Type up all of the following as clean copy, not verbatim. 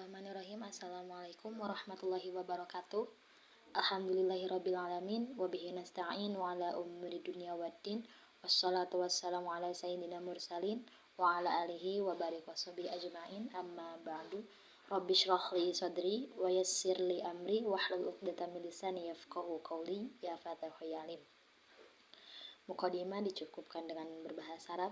Bismillahirrahmanirrahim. Assalamualaikum warahmatullahi wabarakatuh. Alhamdulillahirrabbilalamin. Wabihi nasta'in wa ala umuri dunia waddin. Wassalatu wassalamu ala sayyidina mursalin wa ala alihi wa barik washabihi ajma'in. Amma ba'du. Rabbi shrah li sadri wa yassir li amri wahlul 'uqdatam min lisani yafqahu qawli. Ya Fatihul Alim. Mukadimah dicukupkan dengan berbahasa Arab.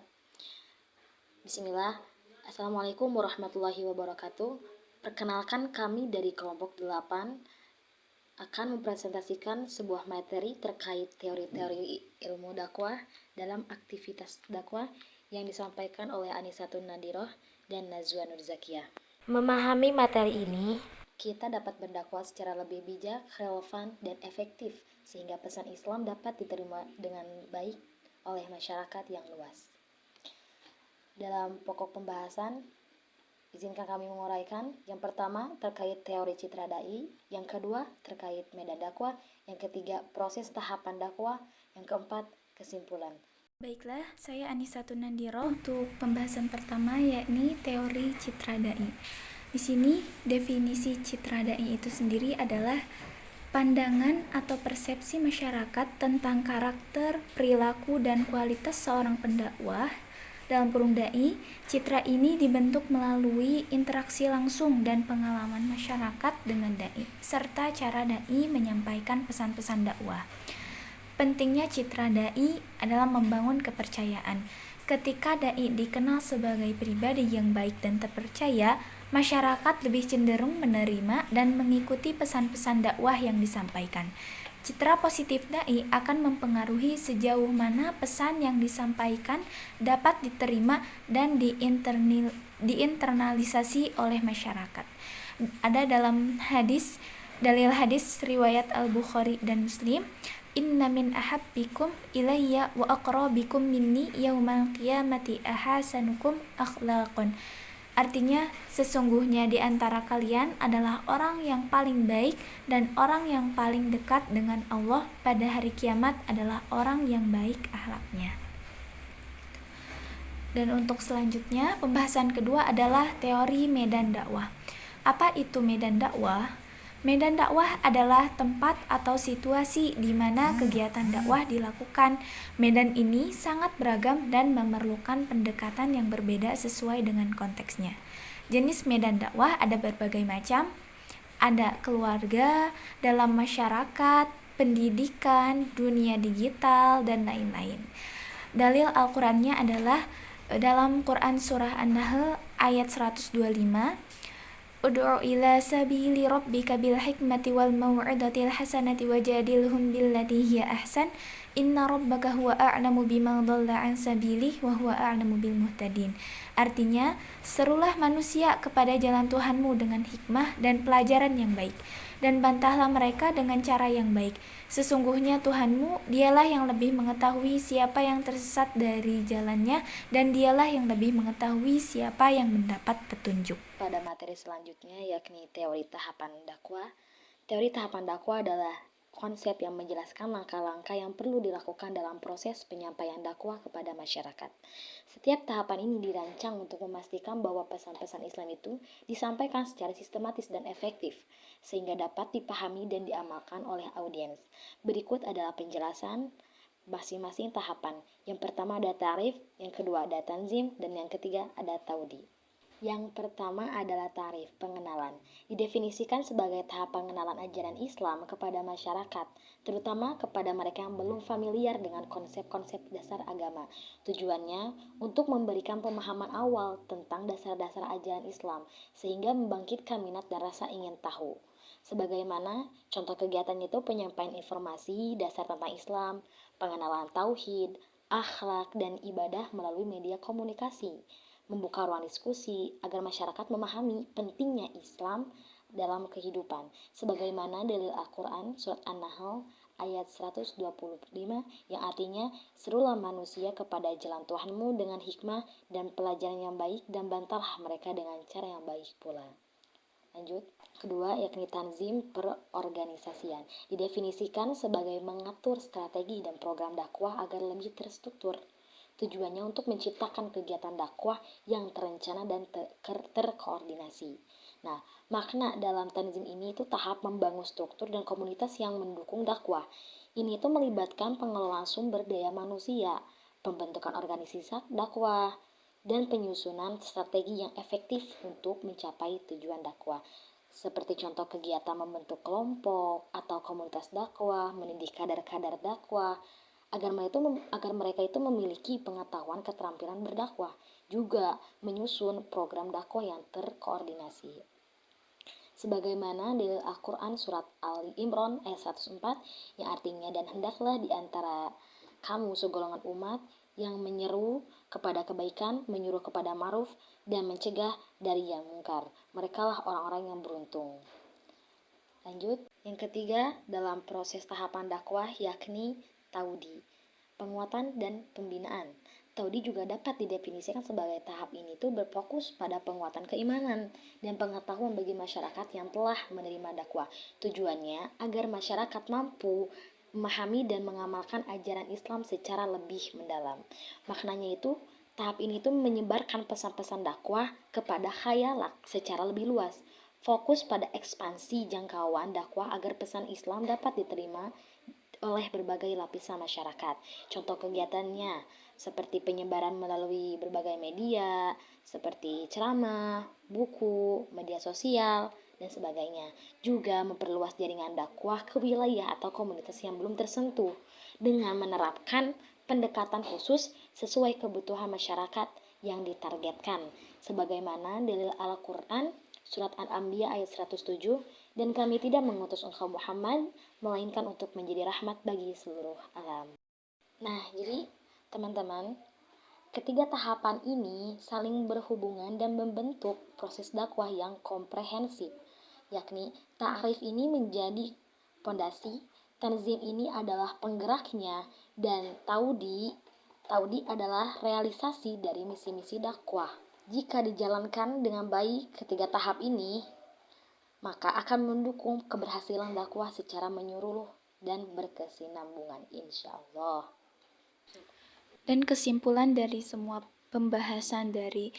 Bismillah. Assalamualaikum warahmatullahi wabarakatuh. Perkenalkan, kami dari kelompok 8 akan mempresentasikan sebuah materi terkait teori-teori ilmu dakwah dalam aktivitas dakwah yang disampaikan oleh Anisatun Nadiroh dan Nazwa Nurzakiyah. Memahami materi ini, kita dapat berdakwah secara lebih bijak, relevan, dan efektif sehingga pesan Islam dapat diterima dengan baik oleh masyarakat yang luas. Dalam pokok pembahasan, izinkan kami menguraikan. Yang pertama terkait teori citra dai, yang kedua terkait medan dakwah, yang ketiga proses tahapan dakwah, yang keempat kesimpulan. Baiklah, saya Anisatun Nadiroh untuk pembahasan pertama, yakni teori citra dai. Di sini definisi citra dai itu sendiri adalah pandangan atau persepsi masyarakat tentang karakter, perilaku, dan kualitas seorang pendakwah. Dalam kurung dai, citra ini dibentuk melalui interaksi langsung dan pengalaman masyarakat dengan dai, serta cara dai menyampaikan pesan-pesan dakwah. Pentingnya citra dai adalah membangun kepercayaan. Ketika dai dikenal sebagai pribadi yang baik dan terpercaya, masyarakat lebih cenderung menerima dan mengikuti pesan-pesan dakwah yang disampaikan. Citra positif dai akan mempengaruhi sejauh mana pesan yang disampaikan dapat diterima dan diinternalisasi oleh masyarakat. Ada dalam dalil hadis riwayat Al-Bukhari dan Muslim, "Inna min ahabbikum ilayya wa aqrabikum minni yaumal qiyamati ahasanukum akhlaqan." Artinya, sesungguhnya di antara kalian adalah orang yang paling baik dan orang yang paling dekat dengan Allah pada hari kiamat adalah orang yang baik akhlaknya. Dan untuk selanjutnya, pembahasan kedua adalah teori medan dakwah. Apa itu medan dakwah? Medan dakwah adalah tempat atau situasi di mana kegiatan dakwah dilakukan. Medan ini sangat beragam dan memerlukan pendekatan yang berbeda sesuai dengan konteksnya. Jenis medan dakwah ada berbagai macam. Ada keluarga, dalam masyarakat, pendidikan, dunia digital, dan lain-lain. Dalil Al-Qur'annya adalah dalam Quran Surah An-Nahl ayat 125, "Ud'u ila sabili rabbika bil hikmati wal mau'izatil hasanati wajadilhum billati hiya ahsan inna rabbaka huwa a'lamu biman dhalla an sabilihi wa huwa a'lamu bil muhtadin." Artinya, serulah manusia kepada jalan Tuhanmu dengan hikmah dan pelajaran yang baik, dan bantahlah mereka dengan cara yang baik. Sesungguhnya Tuhanmu, dialah yang lebih mengetahui siapa yang tersesat dari jalannya, dan dialah yang lebih mengetahui siapa yang mendapat petunjuk. Pada materi selanjutnya, yakni teori tahapan dakwah. Teori tahapan dakwah adalah konsep yang menjelaskan langkah-langkah yang perlu dilakukan dalam proses penyampaian dakwah kepada masyarakat. Setiap tahapan ini dirancang untuk memastikan bahwa pesan-pesan Islam itu disampaikan secara sistematis dan efektif, sehingga dapat dipahami dan diamalkan oleh audiens. Berikut adalah penjelasan masing-masing tahapan. Yang pertama ada tarif, yang kedua ada tanzim, dan yang ketiga ada taudi. Yang pertama adalah tarif, pengenalan. Didefinisikan sebagai tahap pengenalan ajaran Islam kepada masyarakat, terutama kepada mereka yang belum familiar dengan konsep-konsep dasar agama. Tujuannya untuk memberikan pemahaman awal tentang dasar-dasar ajaran Islam, sehingga membangkitkan minat dan rasa ingin tahu. Sebagaimana contoh kegiatan itu penyampaian informasi dasar tentang Islam, pengenalan tauhid, akhlak, dan ibadah melalui media komunikasi, membuka ruang diskusi agar masyarakat memahami pentingnya Islam dalam kehidupan, sebagaimana dalil Al-Quran surat An-Nahl ayat 125 yang artinya, "Serulah manusia kepada jalan Tuhanmu dengan hikmah dan pelajaran yang baik, dan bantahlah mereka dengan cara yang baik pula." Lanjut. Kedua, yakni tanzim, perorganisasian. Didefinisikan sebagai mengatur strategi dan program dakwah agar lebih terstruktur. Tujuannya untuk menciptakan kegiatan dakwah yang terencana dan terkoordinasi. Nah, makna dalam tanzim ini itu tahap membangun struktur dan komunitas yang mendukung dakwah. Ini itu melibatkan pengelolaan sumber daya manusia, pembentukan organisasi dakwah, dan penyusunan strategi yang efektif untuk mencapai tujuan dakwah. Seperti contoh kegiatan membentuk kelompok atau komunitas dakwah, mendidik kadar-kadar dakwah, agar mereka itu memiliki pengetahuan keterampilan berdakwah, juga menyusun program dakwah yang terkoordinasi. Sebagaimana dalil Al-Quran surat Ali Imran ayat 104 yang artinya, dan hendaklah di antara kamu segolongan umat yang menyeru kepada kebaikan, menyuruh kepada ma'ruf, dan mencegah dari yang mungkar. Merekalah orang-orang yang beruntung. Lanjut, yang ketiga dalam proses tahapan dakwah yakni taudi, penguatan dan pembinaan. Taudi juga dapat didefinisikan sebagai tahap ini tuh berfokus pada penguatan keimanan dan pengetahuan bagi masyarakat yang telah menerima dakwah. Tujuannya agar masyarakat mampu memahami dan mengamalkan ajaran Islam secara lebih mendalam. Maknanya itu, tahap ini tuh menyebarkan pesan-pesan dakwah kepada khayalak secara lebih luas. Fokus pada ekspansi jangkauan dakwah agar pesan Islam dapat diterima oleh berbagai lapisan masyarakat. Contoh kegiatannya seperti penyebaran melalui berbagai media, seperti ceramah, buku, media sosial, dan sebagainya. Juga memperluas jaringan dakwah ke wilayah atau komunitas yang belum tersentuh dengan menerapkan pendekatan khusus sesuai kebutuhan masyarakat yang ditargetkan. Sebagaimana dalil Al-Quran surat Al-Anbiya ayat 107, dan kami tidak mengutus engkau Muhammad melainkan untuk menjadi rahmat bagi seluruh alam. Nah, jadi teman-teman, ketiga tahapan ini saling berhubungan dan membentuk proses dakwah yang komprehensif, yakni ta'rif ini menjadi pondasi, tanzim ini adalah penggeraknya, dan taudi adalah realisasi dari misi-misi dakwah. Jika dijalankan dengan baik ketiga tahap ini, maka akan mendukung keberhasilan dakwah secara menyeluruh dan berkesinambungan, insya Allah. Dan kesimpulan dari semua pembahasan dari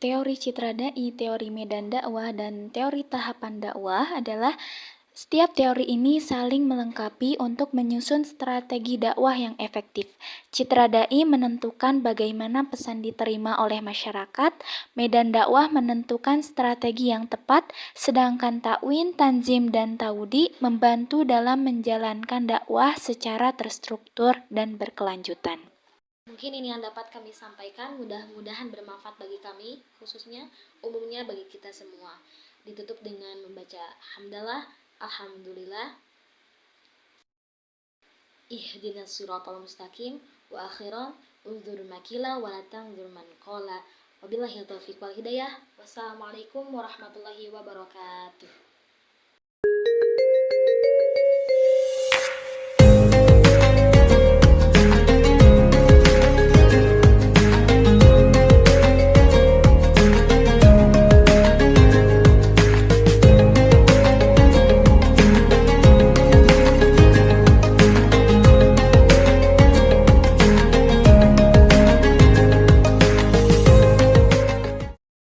teori citra dai, teori medan dakwah, dan teori tahapan dakwah adalah setiap teori ini saling melengkapi untuk menyusun strategi dakwah yang efektif. Citra dai menentukan bagaimana pesan diterima oleh masyarakat, medan dakwah menentukan strategi yang tepat, sedangkan takwin, tanzim, dan taudi membantu dalam menjalankan dakwah secara terstruktur dan berkelanjutan. Mungkin ini yang dapat kami sampaikan, mudah-mudahan bermanfaat bagi kami, khususnya umumnya bagi kita semua. Ditutup dengan membaca hamdalah, alhamdulillah, ihdinas siratal mustaqim, wa akhiran unzur makila wa la tanzur man qala. Wabillahi taufiq wal hidayah. Wassalamualaikum warahmatullahi wabarakatuh.